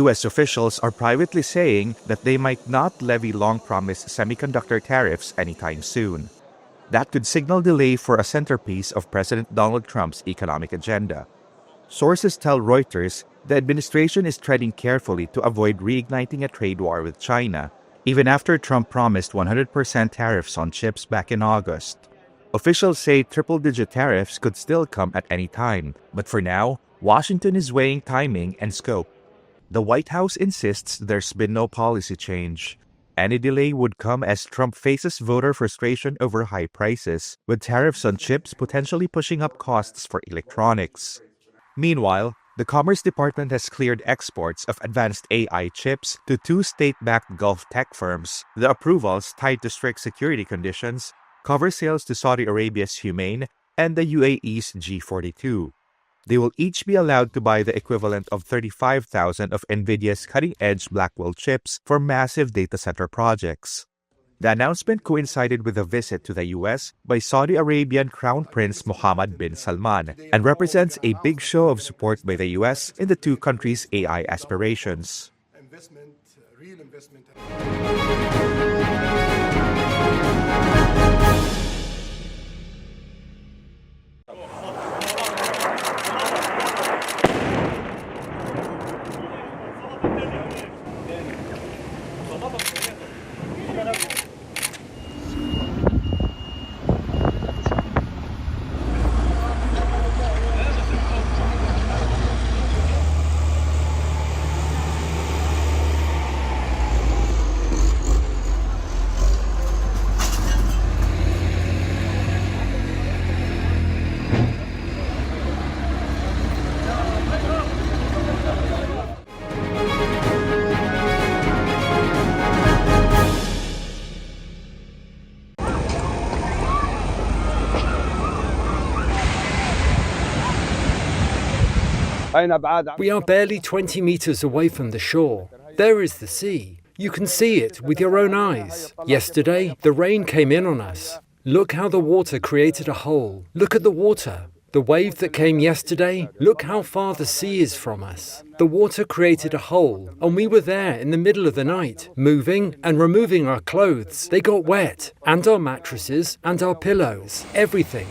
US officials are privately saying that they might not levy long-promised semiconductor tariffs anytime soon. That could signal delay for a centerpiece of President Donald Trump's economic agenda. Sources tell Reuters the administration is treading carefully to avoid reigniting a trade war with China, even after Trump promised 100% tariffs on chips back in August. Officials say triple-digit tariffs could still come at any time, but for now, Washington is weighing timing and scope. The White House insists there's been no policy change. Any delay would come as Trump faces voter frustration over high prices, with tariffs on chips potentially pushing up costs for electronics. Meanwhile, the Commerce Department has cleared exports of advanced AI chips to two state-backed Gulf tech firms. The approvals, tied to strict security conditions, cover sales to Saudi Arabia's Humane and the UAE's G42. They will each be allowed to buy the equivalent of 35,000 of NVIDIA's cutting-edge Blackwell chips for massive data center projects. The announcement coincided with a visit to the U.S. by Saudi Arabian Crown Prince Mohammed bin Salman and represents a big show of support by the U.S. in the two countries' AI aspirations. Real investment. We are barely 20 meters away from the shore. There is the sea. You can see it with your own eyes. Yesterday, the rain came in on us. Look how the water created a hole. Look at the water. The wave that came yesterday, look how far the sea is from us. The water created a hole, and we were there in the middle of the night, moving and removing our clothes. They got wet, and our mattresses, and our pillows, everything.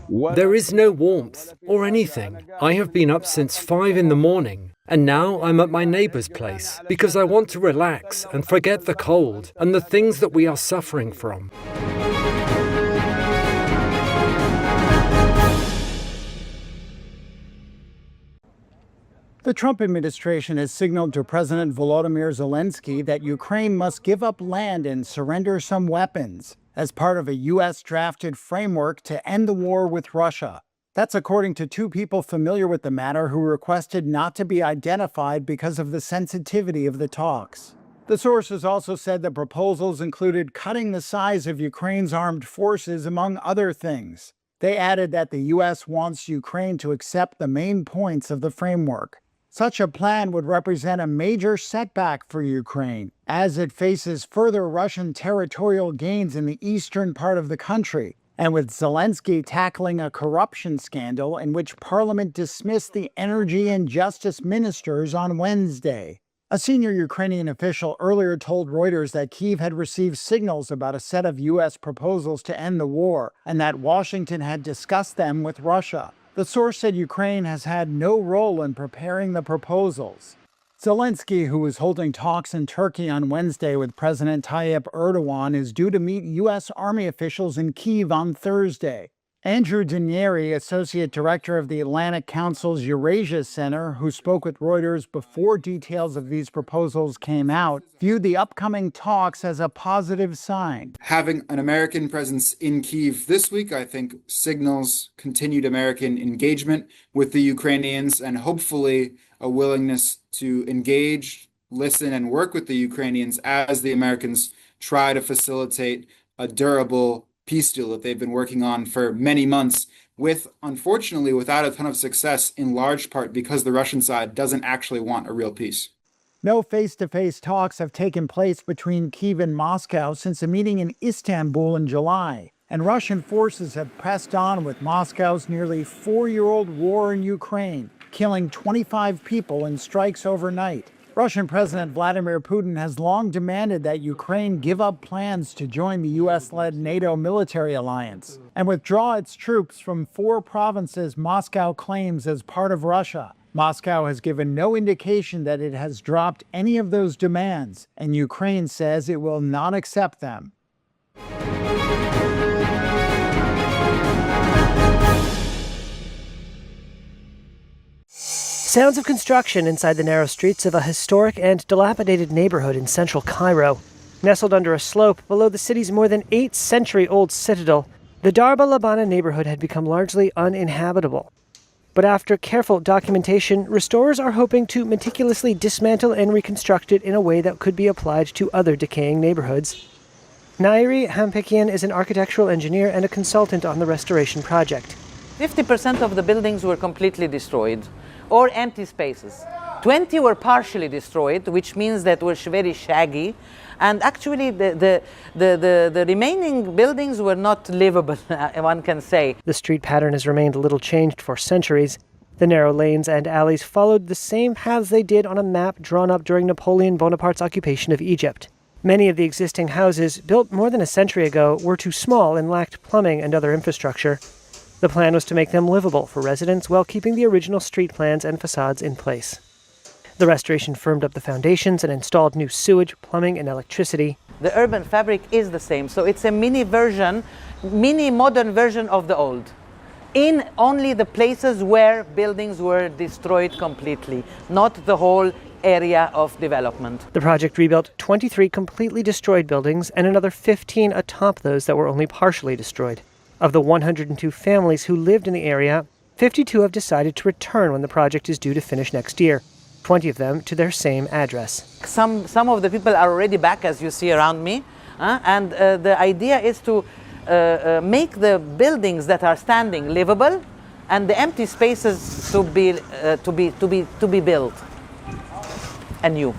There is no warmth or anything. I have been up since 5 in the morning, and now I'm at my neighbor's place because I want to relax and forget the cold and the things that we are suffering from. The Trump administration has signaled to President Volodymyr Zelensky that Ukraine must give up land and surrender some weapons as part of a U.S.-drafted framework to end the war with Russia. That's according to two people familiar with the matter who requested not to be identified because of the sensitivity of the talks. The sources also said the proposals included cutting the size of Ukraine's armed forces, among other things. They added that the U.S. wants Ukraine to accept the main points of the framework. Such a plan would represent a major setback for Ukraine, as it faces further Russian territorial gains in the eastern part of the country, and with Zelensky tackling a corruption scandal in which Parliament dismissed the energy and justice ministers on Wednesday. A senior Ukrainian official earlier told Reuters that Kyiv had received signals about a set of U.S. proposals to end the war, and that Washington had discussed them with Russia. The source said Ukraine has had no role in preparing the proposals. Zelensky, who is holding talks in Turkey on Wednesday with President Tayyip Erdogan, is due to meet U.S. Army officials in Kyiv on Thursday. Andrew Danieri, Associate Director of the Atlantic Council's Eurasia Center, who spoke with Reuters before details of these proposals came out, viewed the upcoming talks as a positive sign. Having an American presence in Kyiv this week, I think, signals continued American engagement with the Ukrainians and hopefully a willingness to engage, listen, and work with the Ukrainians as the Americans try to facilitate a durable peace deal that they've been working on for many months unfortunately, without a ton of success, in large part because the Russian side doesn't actually want a real peace. No face-to-face talks have taken place between Kyiv and Moscow since a meeting in Istanbul in July, and Russian forces have pressed on with Moscow's nearly 4-year-old war in Ukraine, killing 25 people in strikes overnight. Russian President Vladimir Putin has long demanded that Ukraine give up plans to join the US-led NATO military alliance and withdraw its troops from 4 provinces Moscow claims as part of Russia. Moscow has given no indication that it has dropped any of those demands, and Ukraine says it will not accept them. Sounds of construction inside the narrow streets of a historic and dilapidated neighborhood in central Cairo. Nestled under a slope below the city's more than 8-century-old citadel, the Darba Labana neighborhood had become largely uninhabitable. But after careful documentation, restorers are hoping to meticulously dismantle and reconstruct it in a way that could be applied to other decaying neighborhoods. Nairi Hampekian is an architectural engineer and a consultant on the restoration project. 50% of the buildings were completely destroyed, or empty spaces. 20 were partially destroyed, which means that were very shaggy. And actually, the remaining buildings were not livable, one can say. The street pattern has remained little changed for centuries. The narrow lanes and alleys followed the same paths they did on a map drawn up during Napoleon Bonaparte's occupation of Egypt. Many of the existing houses, built more than a century ago, were too small and lacked plumbing and other infrastructure. The plan was to make them livable for residents while keeping the original street plans and facades in place. The restoration firmed up the foundations and installed new sewage, plumbing, and electricity. The urban fabric is the same, so it's a mini modern version of the old, in only the places where buildings were destroyed completely, not the whole area of development. The project rebuilt 23 completely destroyed buildings and another 15 atop those that were only partially destroyed. Of the 102 families who lived in the area, 52 have decided to return when the project is due to finish next year, 20 of them to their same address. Some of the people are already back, as you see around me, and the idea is to make the buildings that are standing livable and the empty spaces to be built anew.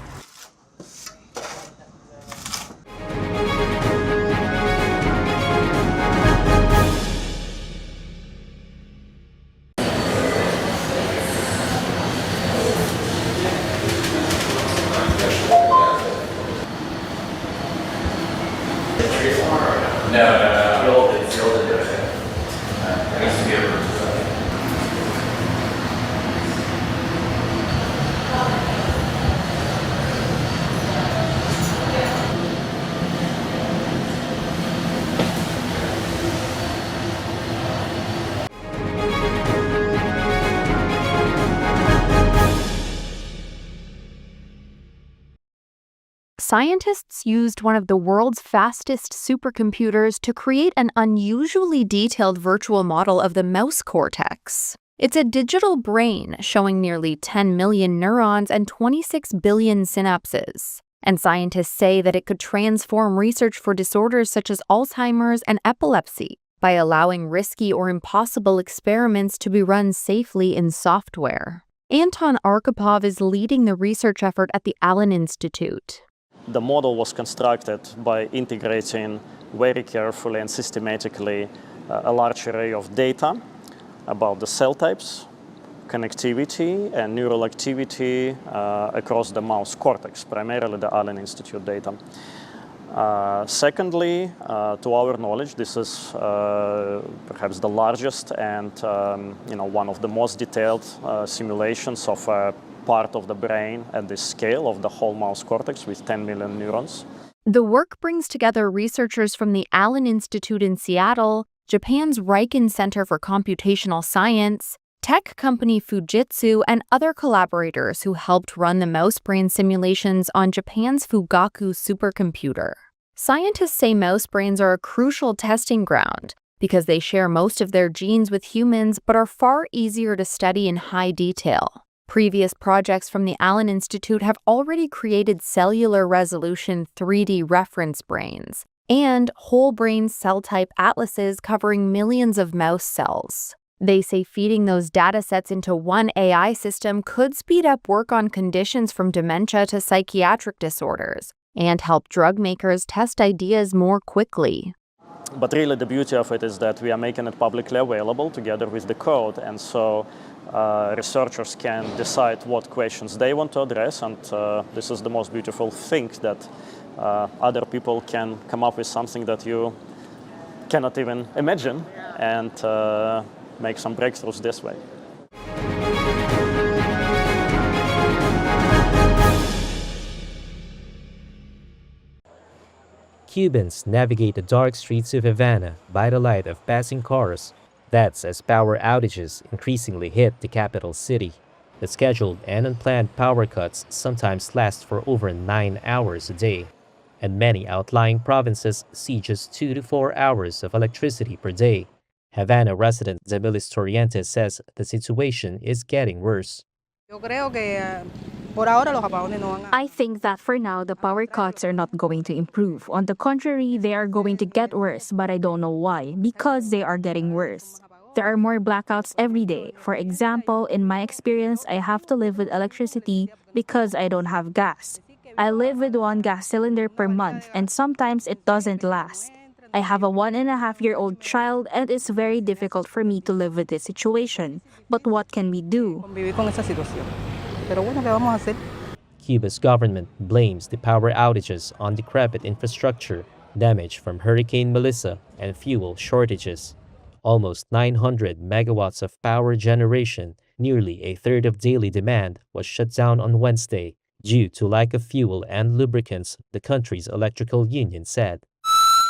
Scientists used one of the world's fastest supercomputers to create an unusually detailed virtual model of the mouse cortex. It's a digital brain showing nearly 10 million neurons and 26 billion synapses. And scientists say that it could transform research for disorders such as Alzheimer's and epilepsy by allowing risky or impossible experiments to be run safely in software. Anton Arkhipov is leading the research effort at the Allen Institute. The model was constructed by integrating very carefully and systematically a large array of data about the cell types, connectivity, and neural activity across the mouse cortex, primarily the Allen Institute data. Secondly, to our knowledge, this is perhaps the largest and one of the most detailed simulations of part of the brain at this scale of the whole mouse cortex with 10 million neurons. The work brings together researchers from the Allen Institute in Seattle, Japan's Riken Center for Computational Science, tech company Fujitsu, and other collaborators who helped run the mouse brain simulations on Japan's Fugaku supercomputer. Scientists say mouse brains are a crucial testing ground because they share most of their genes with humans but are far easier to study in high detail. Previous projects from the Allen Institute have already created cellular resolution 3D reference brains and whole brain cell type atlases covering millions of mouse cells. They say feeding those datasets into one AI system could speed up work on conditions from dementia to psychiatric disorders and help drug makers test ideas more quickly. But really the beauty of it is that we are making it publicly available together with the code, and so researchers can decide what questions they want to address, and this is the most beautiful thing, that other people can come up with something that you cannot even imagine, and make some breakthroughs this way. Cubans navigate the dark streets of Havana by the light of passing cars. That's as power outages increasingly hit the capital city. The scheduled and unplanned power cuts sometimes last for over 9 hours a day, and many outlying provinces see just 2 to 4 hours of electricity per day. Havana resident ذهبي says the situation is getting worse. I think that for now, the power cuts are not going to improve. On the contrary, they are going to get worse, but I don't know why. Because they are getting worse. There are more blackouts every day. For example, in my experience, I have to live with electricity because I don't have gas. I live with 1 gas cylinder per month, and sometimes it doesn't last. I have a 1.5-year-old child, and it's very difficult for me to live with this situation. But what can we do? Cuba's government blames the power outages on decrepit infrastructure, damage from Hurricane Melissa, and fuel shortages. Almost 900 megawatts of power generation, nearly a third of daily demand, was shut down on Wednesday due to lack of fuel and lubricants, the country's electrical union said.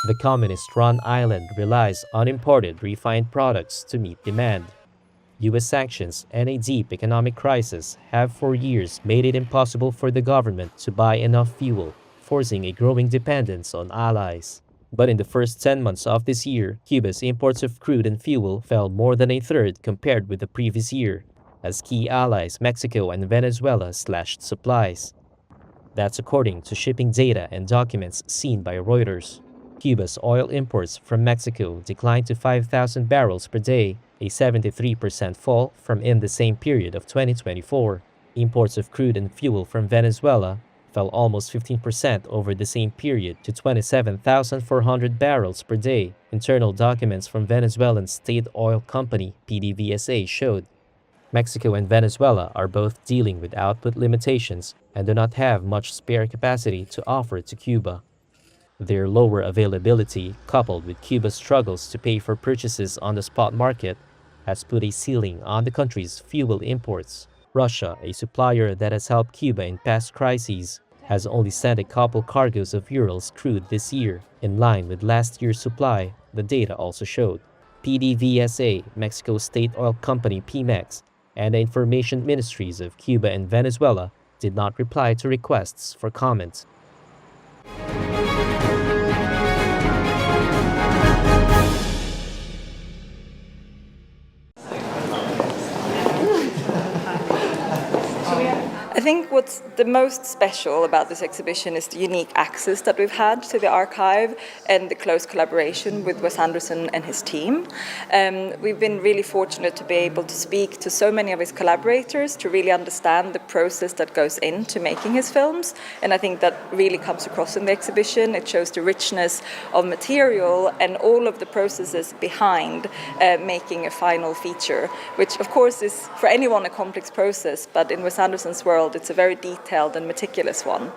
The communist-run island relies on imported refined products to meet demand. U.S. sanctions and a deep economic crisis have for years made it impossible for the government to buy enough fuel, forcing a growing dependence on allies. But in the first 10 months of this year, Cuba's imports of crude and fuel fell more than a third compared with the previous year, as key allies Mexico and Venezuela slashed supplies. That's according to shipping data and documents seen by Reuters. Cuba's oil imports from Mexico declined to 5,000 barrels per day, a 73% fall from in the same period of 2024. Imports of crude and fuel from Venezuela fell almost 15% over the same period to 27,400 barrels per day, internal documents from Venezuelan state oil company PDVSA showed. Mexico and Venezuela are both dealing with output limitations and do not have much spare capacity to offer to Cuba. Their lower availability, coupled with Cuba's struggles to pay for purchases on the spot market, has put a ceiling on the country's fuel imports. Russia, a supplier that has helped Cuba in past crises, has only sent a couple cargoes of Urals crude this year, in line with last year's supply, the data also showed. PDVSA, Mexico's state oil company Pemex, and the information ministries of Cuba and Venezuela did not reply to requests for comment. I think what's the most special about this exhibition is the unique access that we've had to the archive and the close collaboration with Wes Anderson and his team. We've been really fortunate to be able to speak to so many of his collaborators to really understand the process that goes into making his films, and I think that really comes across in the exhibition. It shows the richness of material and all of the processes behind making a final feature, which of course is for anyone a complex process, but in Wes Anderson's world it's a very detailed and meticulous one.